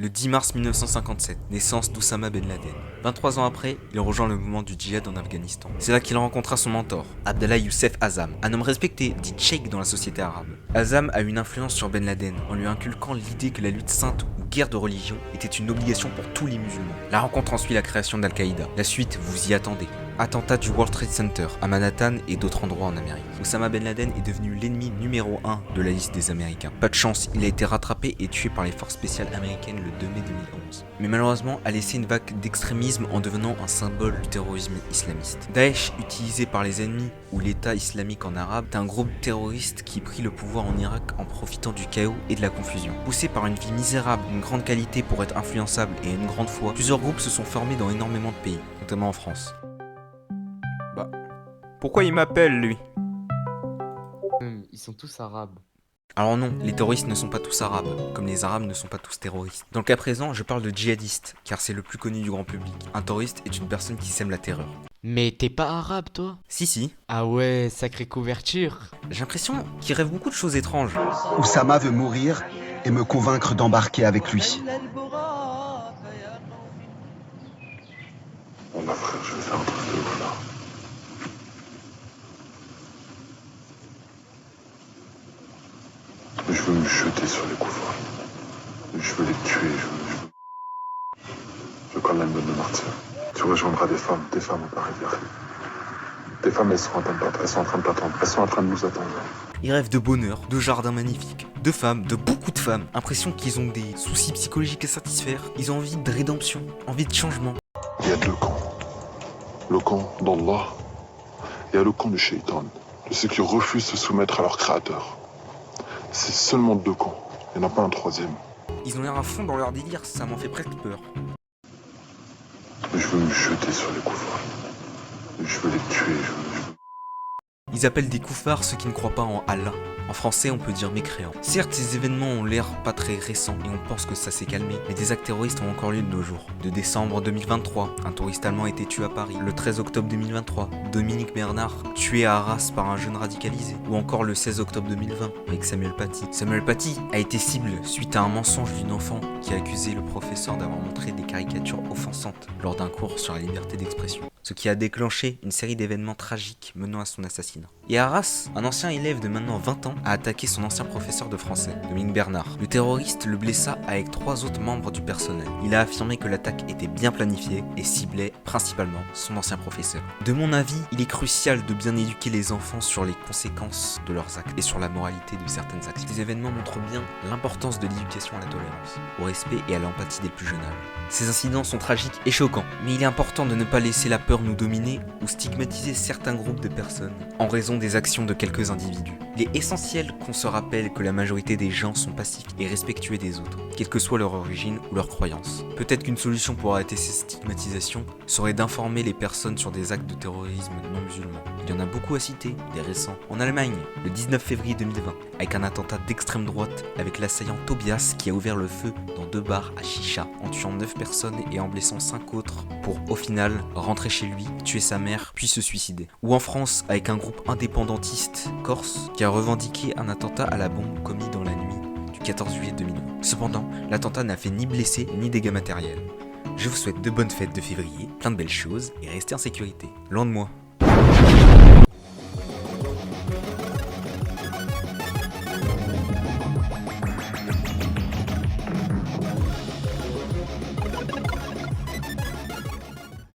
Le 10 mars 1957, naissance d'Oussama Ben Laden. 23 ans après, il rejoint le mouvement du djihad en Afghanistan. C'est là qu'il rencontra son mentor, Abdallah Youssef Azzam, un homme respecté, dit cheikh dans la société arabe. Azzam a une influence sur Ben Laden en lui inculquant l'idée que la lutte sainte ou guerre de religion était une obligation pour tous les musulmans. La rencontre ensuite la création d'Al-Qaïda. La suite, vous y attendez. Attentat du World Trade Center à Manhattan et d'autres endroits en Amérique. Oussama Ben Laden est devenu l'ennemi numéro 1 de la liste des Américains. Pas de chance, il a été rattrapé et tué par les forces spéciales américaines le 2 mai 2011. Mais malheureusement a laissé une vague d'extrémisme en devenant un symbole du terrorisme islamiste. Daesh, utilisé par les ennemis ou l'État islamique en arabe, est un groupe terroriste qui prit le pouvoir en Irak en profitant du chaos et de la confusion. Poussé par une vie misérable, une grande qualité pour être influençable et une grande foi, plusieurs groupes se sont formés dans énormément de pays, notamment en France. Pourquoi il m'appelle, lui? Ils sont tous arabes. Alors non, les terroristes ne sont pas tous arabes, comme les arabes ne sont pas tous terroristes. Dans le cas présent, je parle de djihadiste, car c'est le plus connu du grand public. Un terroriste est une personne qui sème la terreur. Mais t'es pas arabe, toi? Si. Ah ouais, sacrée couverture. J'ai l'impression qu'il rêve beaucoup de choses étranges. Oussama veut mourir et me convaincre d'embarquer avec lui. Bon bah frère, je vais faire un truc de ouf là. Je veux me jeter sur les couvreurs. Je veux les tuer, je veux quand même me martyr. Tu rejoindras des femmes au paradis. Des femmes, elles sont en train de t'attendre, elles sont en train de nous attendre. Ils rêvent de bonheur, de jardins magnifiques, de femmes, de beaucoup de femmes. Impression qu'ils ont des soucis psychologiques à satisfaire. Ils ont envie de rédemption, envie de changement. Il y a deux camps. Le camp d'Allah et le camp du shaitan. De ceux qui refusent de se soumettre à leur créateur. C'est seulement deux camps, il n'y en a pas un troisième. Ils ont l'air à fond dans leur délire, ça m'en fait presque peur. Je veux me jeter sur les couvreurs. Je veux les tuer, Ils appellent des koufars ceux qui ne croient pas en Allah. En français, on peut dire mécréants. Certes, ces événements ont l'air pas très récents et on pense que ça s'est calmé, mais des actes terroristes ont encore lieu de nos jours. De décembre 2023, un touriste allemand a été tué à Paris. Le 13 octobre 2023, Dominique Bernard, tué à Arras par un jeune radicalisé. Ou encore le 16 octobre 2020, avec Samuel Paty. Samuel Paty a été cible suite à un mensonge d'une enfant qui a accusé le professeur d'avoir montré des caricatures offensantes lors d'un cours sur la liberté d'expression. Ce qui a déclenché une série d'événements tragiques menant à son assassinat. Et à Arras, un ancien élève de maintenant 20 ans a attaqué son ancien professeur de français, Dominique Bernard. Le terroriste le blessa avec 3 autres membres du personnel. Il a affirmé que l'attaque était bien planifiée et ciblait principalement son ancien professeur. De mon avis, il est crucial de bien éduquer les enfants sur les conséquences de leurs actes et sur la moralité de certaines actions. Ces événements montrent bien l'importance de l'éducation à la tolérance, au respect et à l'empathie dès le plus jeune âge. Ces incidents sont tragiques et choquants, mais il est important de ne pas laisser la peur nous dominer ou stigmatiser certains groupes de personnes en raison des actions de quelques individus. Il est essentiel qu'on se rappelle que la majorité des gens sont pacifiques et respectueux des autres, quelle que soit leur origine ou leur croyance. Peut-être qu'une solution pour arrêter ces stigmatisations serait d'informer les personnes sur des actes de terrorisme non musulmans. Il y en a beaucoup à citer, des récents. En Allemagne, le 19 février 2020, avec un attentat d'extrême droite avec l'assaillant Tobias qui a ouvert le feu dans 2 bars à Chicha en tuant 9 personnes et en blessant 5 autres pour, au final, rentrer chez lui, tuer sa mère, puis se suicider. Ou en France, avec un groupe indépendantiste corse qui a revendiqué un attentat à la bombe commis dans la nuit du 14 juillet 2020. Cependant, l'attentat n'a fait ni blessés ni dégâts matériels. Je vous souhaite de bonnes fêtes de février, plein de belles choses et restez en sécurité. Loin de moi.